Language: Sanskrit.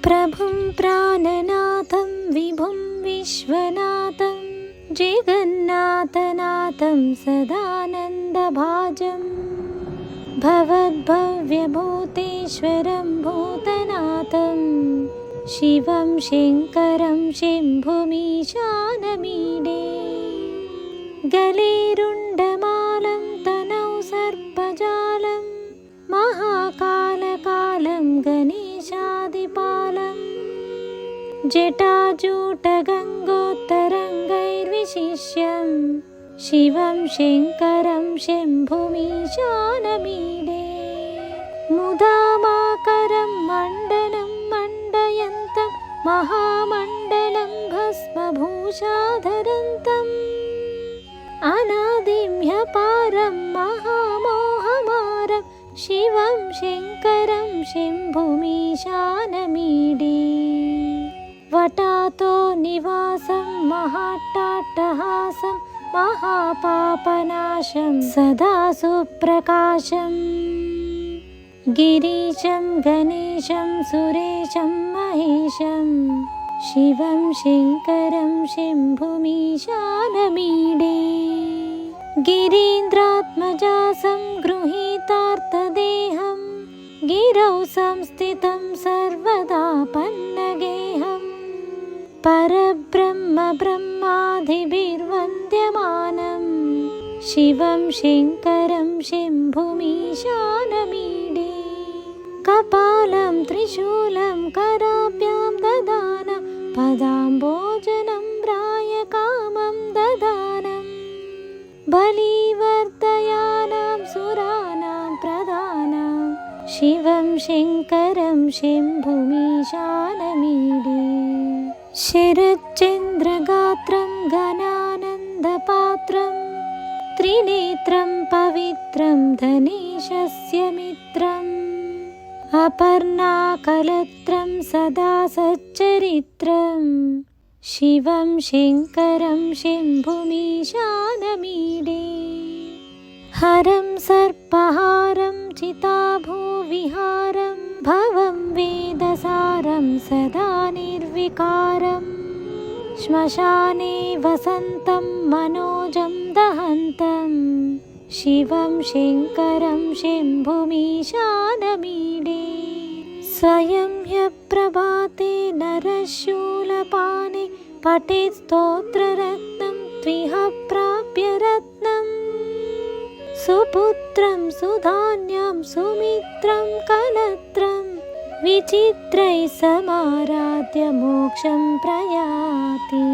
प्रभुं प्राणनाथं विभुं विश्वनाथं जगन्नाथनाथं सदानन्दभाजं भवद्भव्यभूतेश्वरं भूतनाथं शिवं शङ्करं शम्भुमीशानमीडे गलेरुण्डमालं तनौ सर्पजालं महाकालकालं गणेशादिपालं जटाजूटगङ्गोत्तरङ्गैर्विशिष्यं शिवं शङ्करं शम्भुमीशानमीडे मुदामाकरं मण्डनं मण्डयन्तं महामण्डलं भस्मभूषाधरन्तम् अनादिं ह्यपारं महामोहमारं शिवं शङ्करं शम्भुमीशानमीडे वटातो निवासं महाट्टाट्टहासं महापापनाशं सदा सुप्रकाशं गिरीशं गणेशं सुरेशं महेशं शिवं शङ्करं शम्भुमीशानमीडे गिरीन्द्रात्मजासं गृहीतार्थदेहं गिरौ संस्थितं सर्वदा पन्नगेहं परब्रह्म ब्रह्मादिभिर्वन्द्यमानं शिवं शङ्करं शम्भुमीशानमीडे कपालं त्रिशूलं कराभ्यां ददानं पदाम्बोजनं रायकामं ददानं बलिवर्धयानां सुराणां प्रदानं शिवं शङ्करं शम्भुमीशानमीडे शरच्चन्द्रगात्रं घनानन्दपात्रं त्रिनेत्रं पवित्रं धनेशस्य मित्रम् अपर्णाकलत्रं सदा सच्चरित्रं शिवं शङ्करं शम्भुमीशानमीडे हरं सर्पहारं चिताभूविहारं भवं वेदसारं सदा निर्विकारं श्मशाने वसन्तं मनोजं दहन्तं शिवं शङ्करं शम्भुमीशानमीडे स्वयं ह्यप्रभाते नरशूलपाणे पठेत् स्तोत्ररत्नं त्विह प्राप्य रत्नं सुपुत्रं सुधान्यं सुमित्रं कलत्रं विचित्रैः समाराध्य मोक्षं प्रयाति।